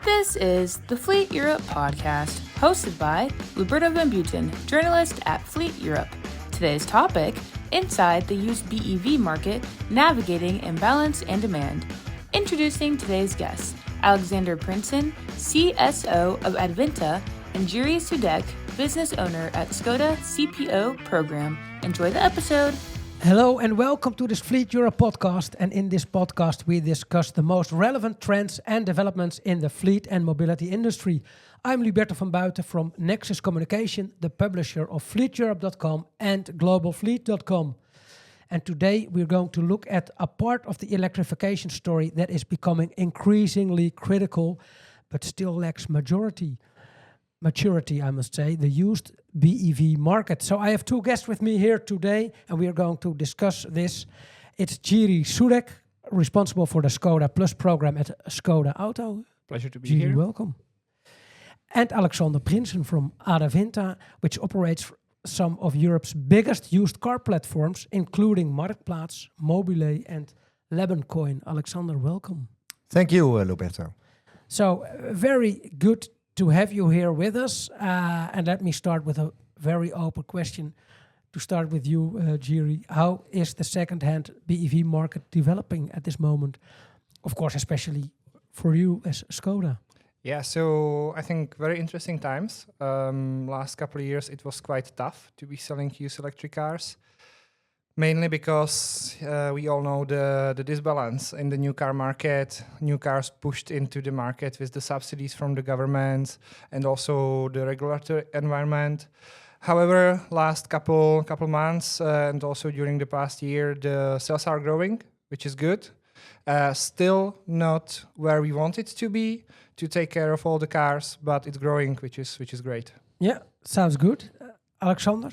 This is the Fleet Europe podcast, hosted by Luberto van Buiten, journalist at Fleet Europe. Today's topic, inside the used BEV market, navigating imbalance and demand. Introducing today's guests, Alexander Prinssen, CSO of Adevinta, and Jiří Soudek, business owner at Škoda CPO Program. Enjoy the episode. Hello and welcome to this Fleet Europe podcast. And in this podcast, we discuss the most relevant trends and developments in the fleet and mobility industry. I'm Luberto van Buiten from Nexus Communication, the publisher of FleetEurope.com and GlobalFleet.com. And today we're going to look at a part of the electrification story that is becoming increasingly critical, but still lacks maturity, I must say, the used BEV market. So I have two guests with me here today, and we are going to discuss this. It's Jiří Soudek, responsible for the Škoda Plus program at Škoda Auto. Pleasure to be Jiří, here. welcome. And Alexander Prinssen from Adevinta, which operates some of Europe's biggest used car platforms, including Marktplaats, Mobile, and Leboncoin. Alexander, welcome. Thank you, Luberto. So, very good to have you here with us. And let me start with a very open question. To start with you, Jiří, how is the second-hand BEV market developing at this moment? Of course, especially for you as Škoda. Yeah, so I think very interesting times. Last couple of years, it was quite tough to be selling used electric cars, mainly because we all know the disbalance in the new car market. New cars pushed into the market with the subsidies from the government and also the regulatory environment. However, last couple months and also during the past year, the sales are growing, which is good. Still not where we want it to be to take care of all the cars, but it's growing, which is great. Yeah, sounds good. Alexander?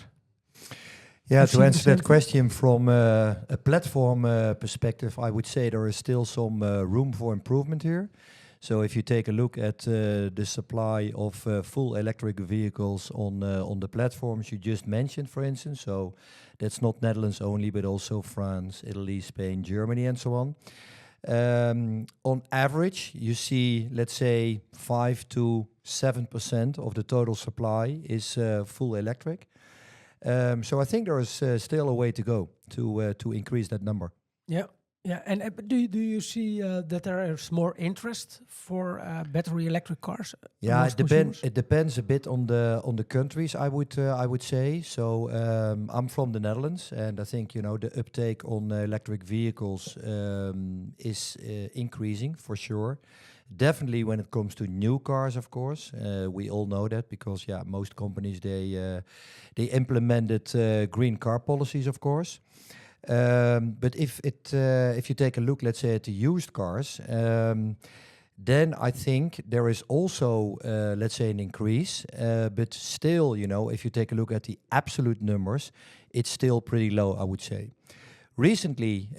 Yeah, to answer that question from a platform perspective, I would say there is still some room for improvement here. So if you take a look at the supply of full electric vehicles on the platforms you just mentioned, for instance, so that's not Netherlands only, but also France, Italy, Spain, Germany, and so on. On average, you see, let's say, 5 to 7% of the total supply is full electric. So I think there is still a way to go to increase that number. Yeah. And do you see that there is more interest for battery electric cars? Yeah, it depends a bit on the countries. I would say. So I'm from the Netherlands, and I think the uptake on electric vehicles is increasing for sure. Definitely when it comes to new cars, of course, we all know that because most companies they implemented green car policies, of course. But if you take a look, let's say, at the used cars, then I think there is also, let's say, an increase. But still, if you take a look at the absolute numbers, it's still pretty low, I would say. Recently,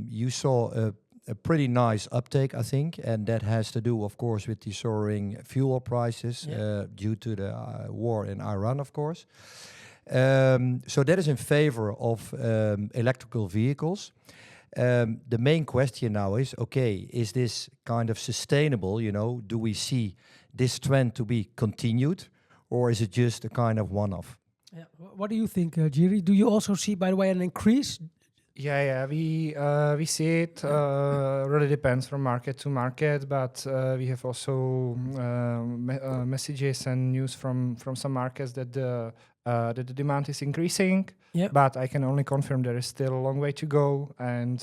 you saw a pretty nice uptake, I think, and that has to do, of course, with the soaring fuel prices due to the war in Iran, of course. So that is in favor of electrical vehicles. The main question now is, okay, is this kind of sustainable? Do we see this trend to be continued, or is it just a kind of one-off? Yeah. What do you think, Jiří? Do you also see, by the way, an increase? Yeah, we see it. Really depends from market to market, but we have also messages and news from some markets that the demand is increasing. Yeah. But I can only confirm there is still a long way to go, and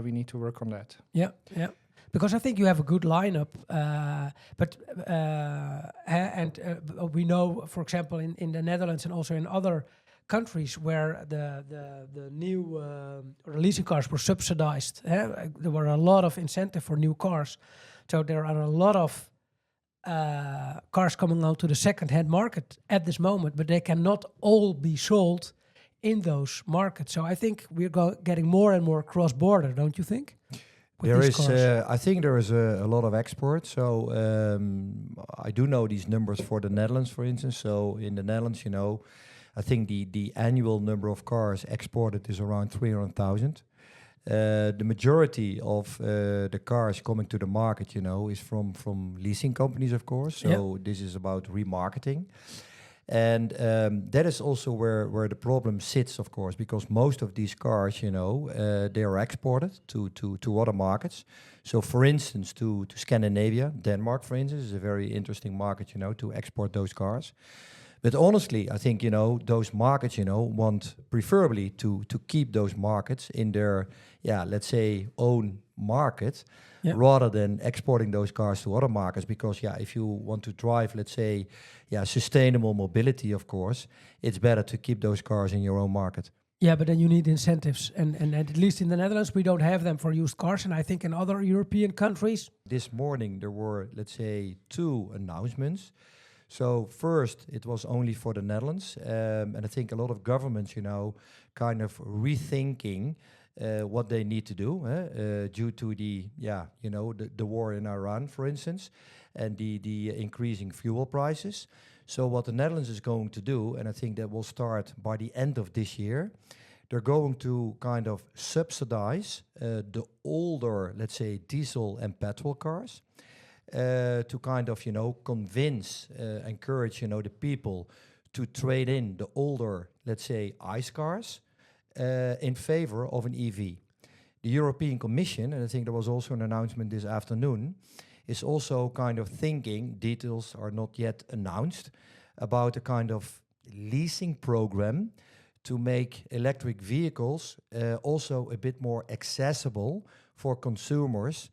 we need to work on that. Yeah. Because I think you have a good lineup, but we know, for example, in the Netherlands and also in other countries where the new leasing cars were subsidized. There were a lot of incentive for new cars. So there are a lot of cars coming out to the second-hand market at this moment, but they cannot all be sold in those markets. So I think we're getting more and more cross-border, don't you think? I think there is a lot of export. So I do know these numbers for the Netherlands, for instance. So in the Netherlands, I think the annual number of cars exported is around 300,000. The majority of the cars coming to the market, is from leasing companies, of course. So this is about remarketing. And that is also where the problem sits, of course, because most of these cars, they are exported to other markets. So, for instance, to Scandinavia, Denmark, for instance, is a very interesting market, to export those cars. But honestly, I think, those markets, want preferably to keep those markets in their, let's say, own market, rather than exporting those cars to other markets. Because, if you want to drive, let's say, sustainable mobility, of course, it's better to keep those cars in your own market. Yeah, but then you need incentives. And at least in the Netherlands, we don't have them for used cars. And I think in other European countries. This morning, there were, let's say, 2 announcements. So first, it was only for the Netherlands. And I think a lot of governments, kind of rethinking what they need to do due to the war in Iran, for instance, and the increasing fuel prices. So what the Netherlands is going to do, and I think that will start by the end of this year, they're going to kind of subsidize the older, let's say, diesel and petrol cars to kind of, convince, encourage, the people to trade in the older, let's say, ICE cars in favor of an EV. The European Commission, and I think there was also an announcement this afternoon, is also kind of thinking, details are not yet announced, about a kind of leasing program to make electric vehicles also a bit more accessible for consumers,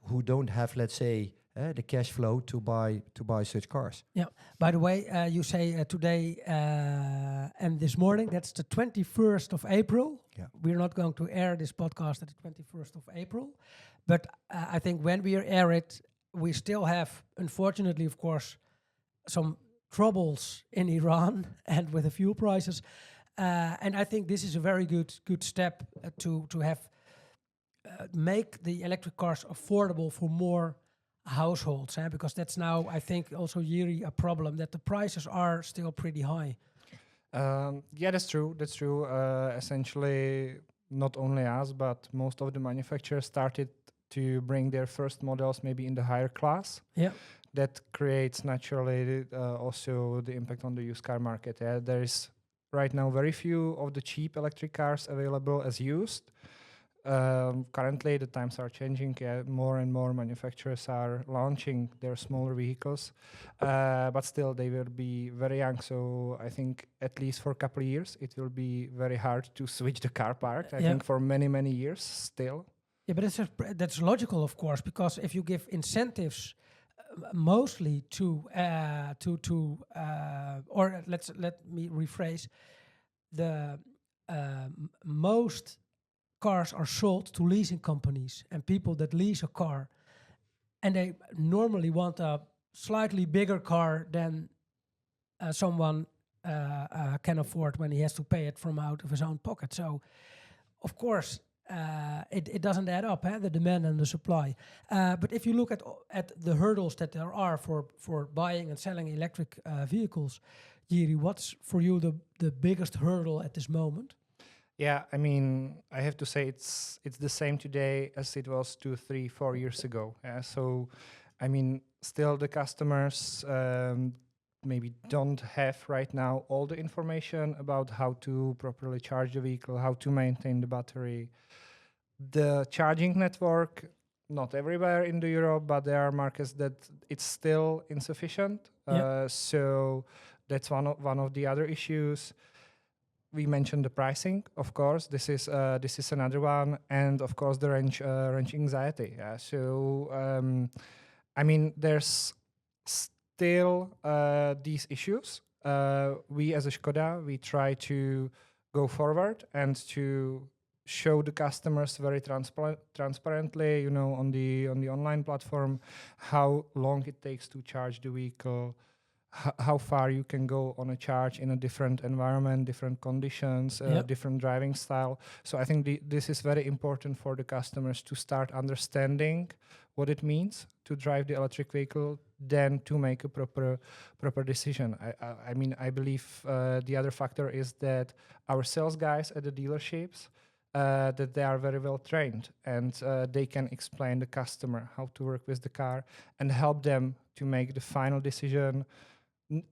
who don't have, let's say, the cash flow to buy such cars. Yeah. By the way, you say today and this morning, that's the 21st of April. Yeah. We're not going to air this podcast at the 21st of April. But I think when we air it, we still have, unfortunately, of course, some troubles in Iran and with the fuel prices. And I think this is a very good step to have make the electric cars affordable for more households, because that's now, I think, also, Jiří, a problem that the prices are still pretty high. That's true. Essentially, not only us, but most of the manufacturers started to bring their first models maybe in the higher class. Yeah. That creates naturally also the impact on the used car market. There is right now very few of the cheap electric cars available as used. Currently, the times are changing. More and more manufacturers are launching their smaller vehicles, but still they will be very young. So I think at least for a couple of years, it will be very hard to switch the car park. I think for many years still. Yeah, but that's logical, of course, because if you give incentives mostly or let me rephrase, the most cars are sold to leasing companies and people that lease a car, and they normally want a slightly bigger car than someone can afford when he has to pay it from out of his own pocket. So, of course, it doesn't add up, the demand and the supply. But if you look at the hurdles that there are for buying and selling electric vehicles, Jiří, what's for you the biggest hurdle at this moment? Yeah, I mean, I have to say it's the same today as it was 2, 3, 4 years ago. So, I mean, still the customers maybe don't have right now all the information about how to properly charge the vehicle, how to maintain the battery. The charging network, not everywhere in the Europe, but there are markets that it's still insufficient. So that's one of the other issues. We mentioned the pricing, of course. This is another one, and of course the range anxiety. So I mean, there's still these issues. We as a Škoda, we try to go forward and to show the customers very transparently, on the online platform, how long it takes to charge the vehicle, how far you can go on a charge in a different environment, different conditions, different driving style. So I think this is very important for the customers to start understanding what it means to drive the electric vehicle, then to make a proper decision. I mean, I believe the other factor is that our sales guys at the dealerships, that they are very well trained, and they can explain the customer how to work with the car and help them to make the final decision.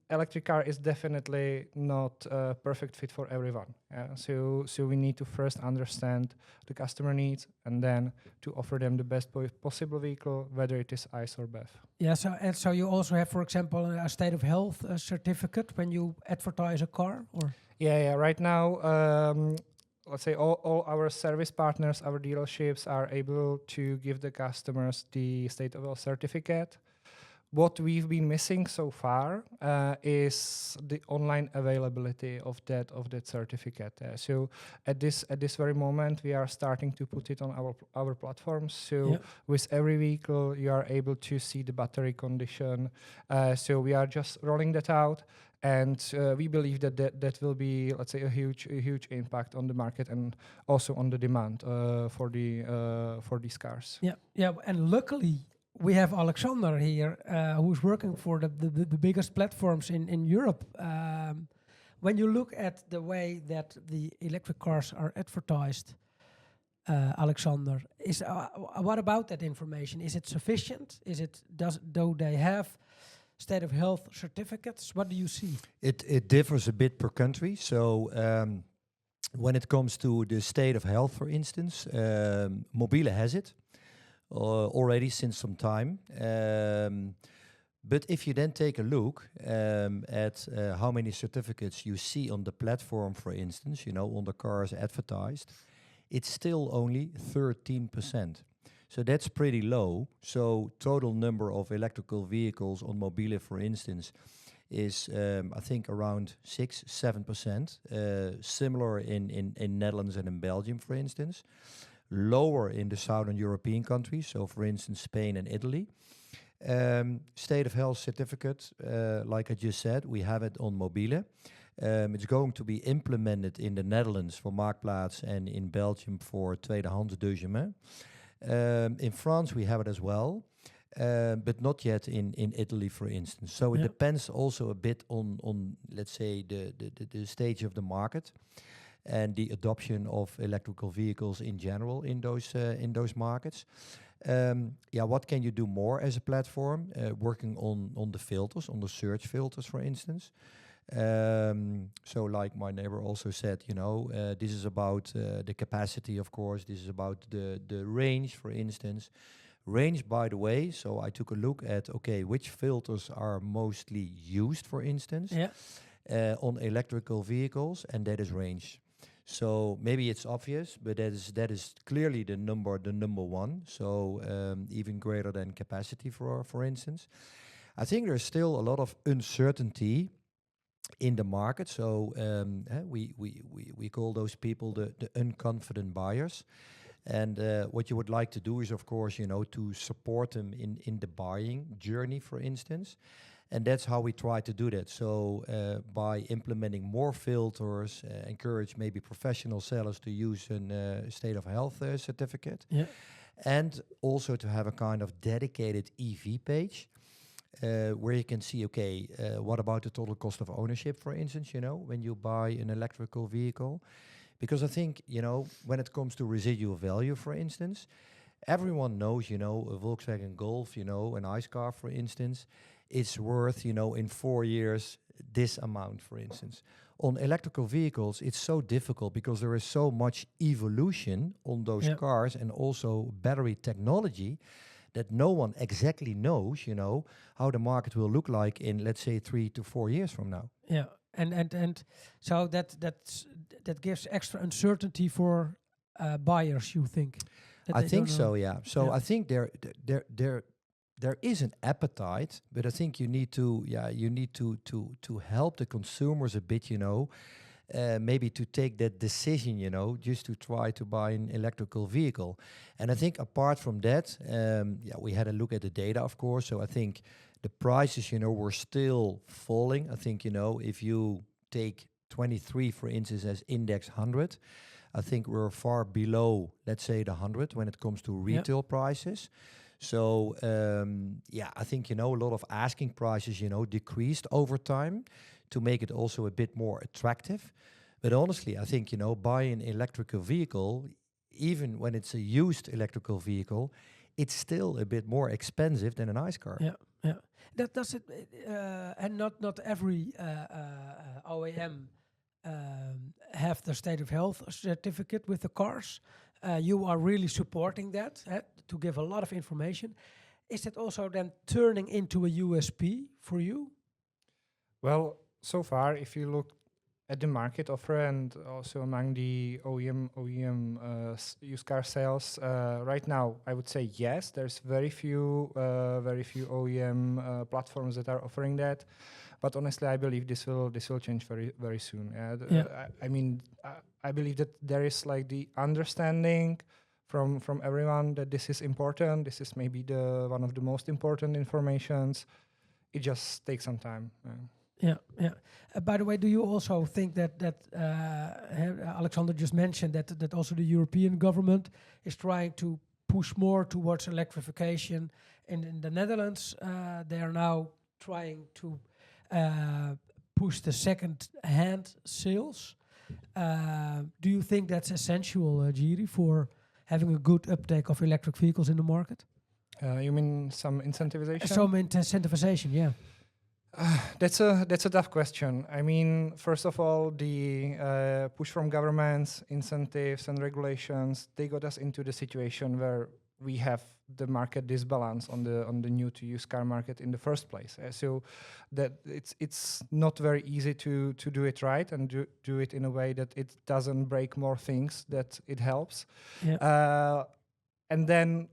Electric car is definitely not a perfect fit for everyone. So we need to first understand the customer needs and then to offer them the best possible vehicle, whether it is ICE or BEV. Yeah, so you also have, for example, a state of health certificate when you advertise a car, or? Yeah. Right now, let's say all our service partners, our dealerships are able to give the customers the state of health certificate. What we've been missing so far is the online availability of that certificate. So at this very moment, we are starting to put it on our platforms. So with every vehicle, you are able to see the battery condition. So we are just rolling that out, and we believe that will be, let's say, a huge impact on the market and also on the demand for these cars. Yeah, and luckily, we have Alexander here, who's working for the biggest platforms in Europe. When you look at the way that the electric cars are advertised, Alexander, what about that information? Is it sufficient? Do they have state of health certificates? What do you see? It differs a bit per country. So when it comes to the state of health, for instance, Mobile has it. Already since some time. But if you then take a look at how many certificates you see on the platform, for instance, on the cars advertised, it's still only 13%. So that's pretty low. So total number of electrical vehicles on Mobile, for instance, is I think around 6-7%. Similar in Netherlands and in Belgium, for instance. Lower in the Southern European countries, so for instance Spain and Italy. State of health certificate, like I just said, we have it on Mobile. It's going to be implemented in the Netherlands for Marktplaats and in Belgium for Tweedehands Deuxième. In France we have it as well, but not yet in Italy, for instance. So it depends also a bit on let's say the stage of the market and the adoption of electrical vehicles in general in those markets. What can you do more as a platform? Working on the filters, on the search filters, for instance. So like my neighbor also said, this is about the capacity, of course. This is about the range, for instance. Range, by the way, so I took a look at, which filters are mostly used, for instance, on electrical vehicles, and that is range. So maybe it's obvious, but that is clearly the number one. So even greater than capacity, for instance. I think there's still a lot of uncertainty in the market. So we call those people the unconfident buyers. And what you would like to do is, of course, to support them in the buying journey, for instance. And that's how we try to do that. So by implementing more filters, encourage maybe professional sellers to use a state of health certificate. And also to have a kind of dedicated EV page where you can see, what about the total cost of ownership, for instance, when you buy an electrical vehicle. Because I think, when it comes to residual value, for instance, everyone knows, a Volkswagen Golf, an ICE car, for instance, it's worth, in 4 years, this amount, for instance. On electrical vehicles, it's so difficult because there is so much evolution on those cars and also battery technology that no one exactly knows, how the market will look like in, let's say, 3 to 4 years from now. Yeah, and so that gives extra uncertainty for buyers, you think? I think so, yeah. So I think there is an appetite, but I think you need to help the consumers a bit, maybe to take that decision, just to try to buy an electrical vehicle. And I think apart from that, we had a look at the data, of course. So I think the prices, were still falling. I think, if you take 23, for instance, as index 100, I think we're far below, let's say, the 100 when it comes to retail prices. So, I think, a lot of asking prices, decreased over time to make it also a bit more attractive. But honestly, I think, buying an electrical vehicle, even when it's a used electrical vehicle, it's still a bit more expensive than an ICE car. Yeah, yeah. That does it, and not every OEM have the state of health certificate with the cars. You are really supporting that to give a lot of information. Is that also then turning into a USP for you? Well, so far, if you look at the market offer and also among the OEM used car sales right now, I would say yes. There's very few OEM platforms that are offering that, but honestly, I believe this will change very soon. I believe that there is like the understanding from everyone that this is important. This is maybe the one of the most important informations. It just takes some time. Yeah. By the way, do you also think that Alexander just mentioned that also the European government is trying to push more towards electrification? In the Netherlands, they are now trying to push the second-hand sales. Do you think that's essential, Jiří, for having a good uptake of electric vehicles in the market? You mean some incentivization? Some incentivization, yeah. That's a tough question. I mean, first of all, the push from governments, incentives and regulations, they got us into the situation where we have the market disbalance on the new to used car market in the first place. So that it's not very easy to do it right and do it in a way that it doesn't break more things, that it helps. Yeah. And then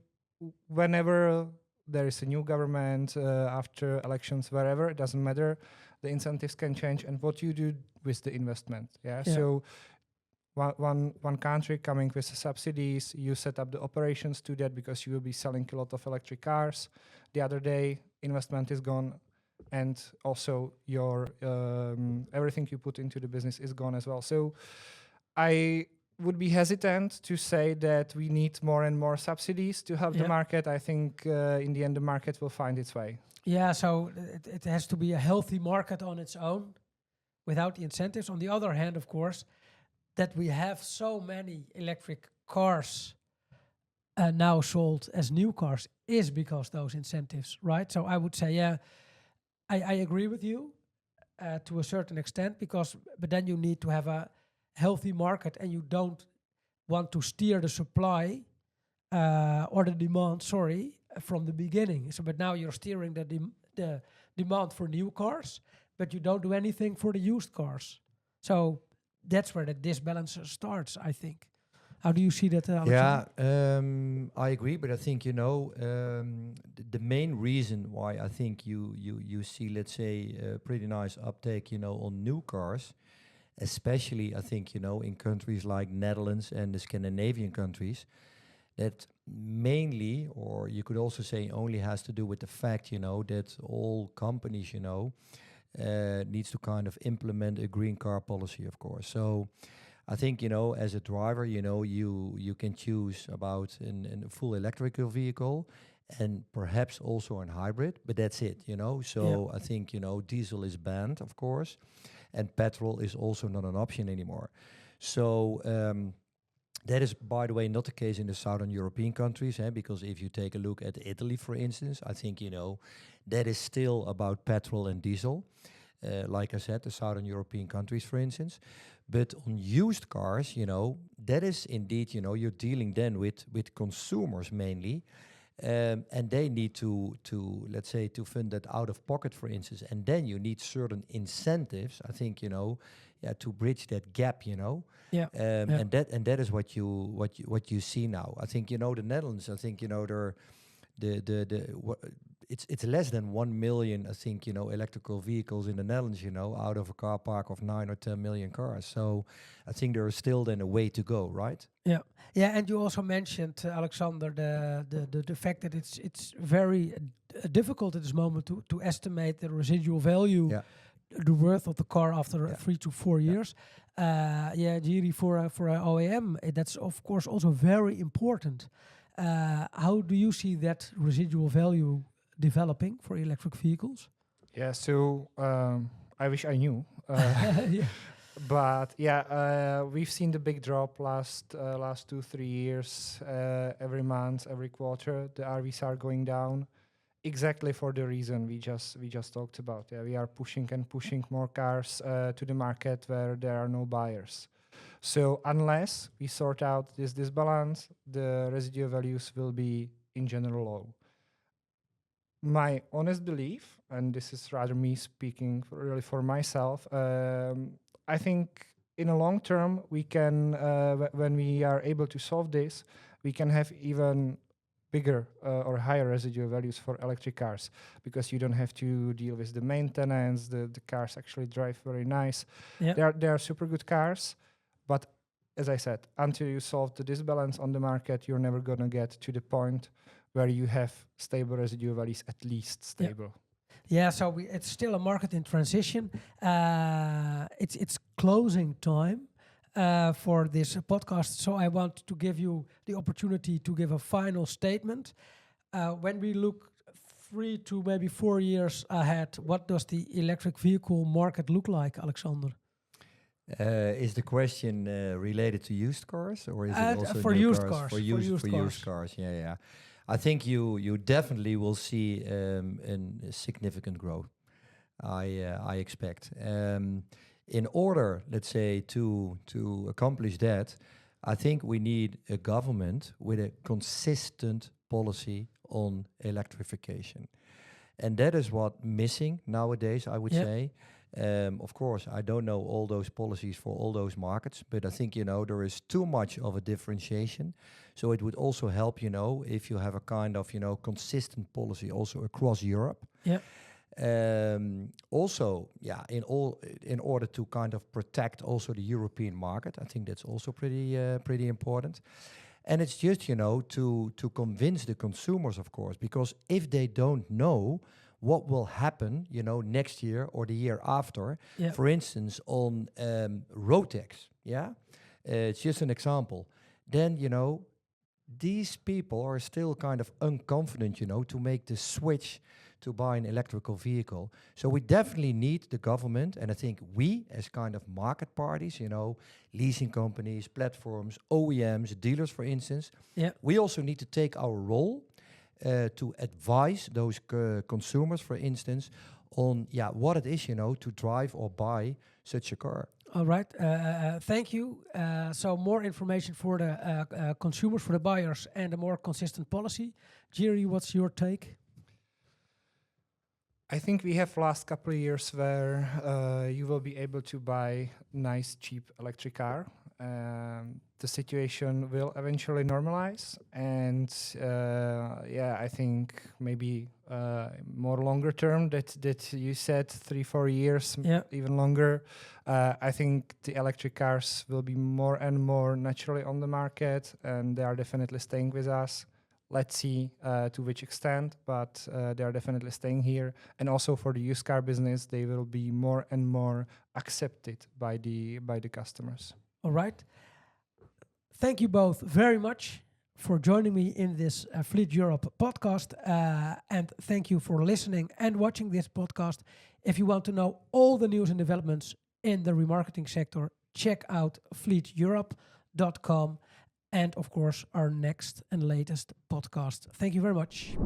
whenever there is a new government after elections, wherever, it doesn't matter, the incentives can change and what you do with the investment. So one country coming with subsidies, you set up the operations to that because you will be selling a lot of electric cars. The other day, investment is gone, and also your everything you put into the business is gone as well. So I would be hesitant to say that we need more and more subsidies to help the market. I think in the end the market will find its way. Yeah, so it has to be a healthy market on its own without the incentives. On the other hand, of course, that we have so many electric cars now sold as new cars is because those incentives, right? So I would say, yeah, I agree with you to a certain extent, but then you need to have a healthy market and you don't want to steer the supply or the demand, from the beginning. So, but now you're steering the demand for new cars, but you don't do anything for the used cars. So that's where the disbalance starts, I think. How do you see that, Alexander? Yeah, I agree, but I think, the main reason why I think you see, let's say, a pretty nice uptake, on new cars, especially, I think, in countries like Netherlands and the Scandinavian countries, that mainly, or you could also say only has to do with the fact, that all companies, needs to kind of implement a green car policy, of course. So I think, as a driver, you can choose about a full electrical vehicle and perhaps also a hybrid, but that's it, So I think, diesel is banned, of course, and petrol is also not an option anymore. So that is, by the way, not the case in the Southern European countries, because if you take a look at Italy, for instance, I think, that is still about petrol and diesel. Like I said, the Southern European countries, for instance. But on used cars, that is indeed, you're dealing then with consumers mainly. And they need to let's say, to fund that out of pocket, for instance. And then you need certain incentives, I think, to bridge that gap, And that is what you see now. I think, the Netherlands, I think, it's less than 1 million, I think, electrical vehicles in the Netherlands, out of a car park of 9 or 10 million cars. So I think there is still then a way to go, right? Yeah, and you also mentioned, Alexander, the fact that it's very difficult at this moment to estimate the residual value, the worth of the car after 3 to 4 years. Jiří, for an OEM, that's of course also very important. How do you see that residual value developing for electric vehicles? Yeah, so I wish I knew. But yeah, we've seen the big drop last 2-3 years. Every month, every quarter, the RVs are going down, exactly for the reason we just talked about. Yeah, we are pushing more cars to the market where there are no buyers. So unless we sort out this disbalance, the residual values will be in general low. My honest belief, and this is rather me speaking really for myself, I think in a long term we can, when we are able to solve this, we can have even bigger or higher residual values for electric cars, because you don't have to deal with the maintenance. The cars actually drive very nice. Yeah. They are super good cars, but as I said, until you solve the disbalance on the market, you're never gonna get to the point where you have stable residual values, at least stable. Yeah, so it's still a market in transition. It's closing time for this podcast, so I want to give you the opportunity to give a final statement. When we look 3 to maybe 4 years ahead, what does the electric vehicle market look like, Alexander? Is the question related to used cars, or is it also for new used cars? cars? For used cars, yeah. I think you definitely will see a significant growth. I expect. In order, let's say, to accomplish that, I think we need a government with a consistent policy on electrification, and that is what missing nowadays, I would say. Of course, I don't know all those policies for all those markets, but I think, there is too much of a differentiation. So it would also help, if you have a kind of, consistent policy also across Europe. Yeah. Also, in order to kind of protect also the European market, I think that's also pretty important. And it's just, to convince the consumers, of course, because if they don't know what will happen, next year or the year after, for instance, on road tax, it's just an example. Then, these people are still kind of unconfident, to make the switch to buy an electrical vehicle. So we definitely need the government, and I think we, as kind of market parties, leasing companies, platforms, OEMs, dealers, for instance, we also need to take our role to advise those consumers, for instance, on what it is, to drive or buy such a car. All right, thank you. So more information for the consumers, for the buyers, and a more consistent policy. Jiří, what's your take? I think we have last couple of years where you will be able to buy nice, cheap electric car. The situation will eventually normalize, and I think maybe more longer term that you said 3-4 years, even longer. I think the electric cars will be more and more naturally on the market, and they are definitely staying with us. Let's see to which extent, but they are definitely staying here. And also for the used car business, they will be more and more accepted by the customers. All right. Thank you both very much for joining me in this Fleet Europe podcast. And thank you for listening and watching this podcast. If you want to know all the news and developments in the remarketing sector, check out fleeteurope.com. And of course, our next and latest podcast. Thank you very much.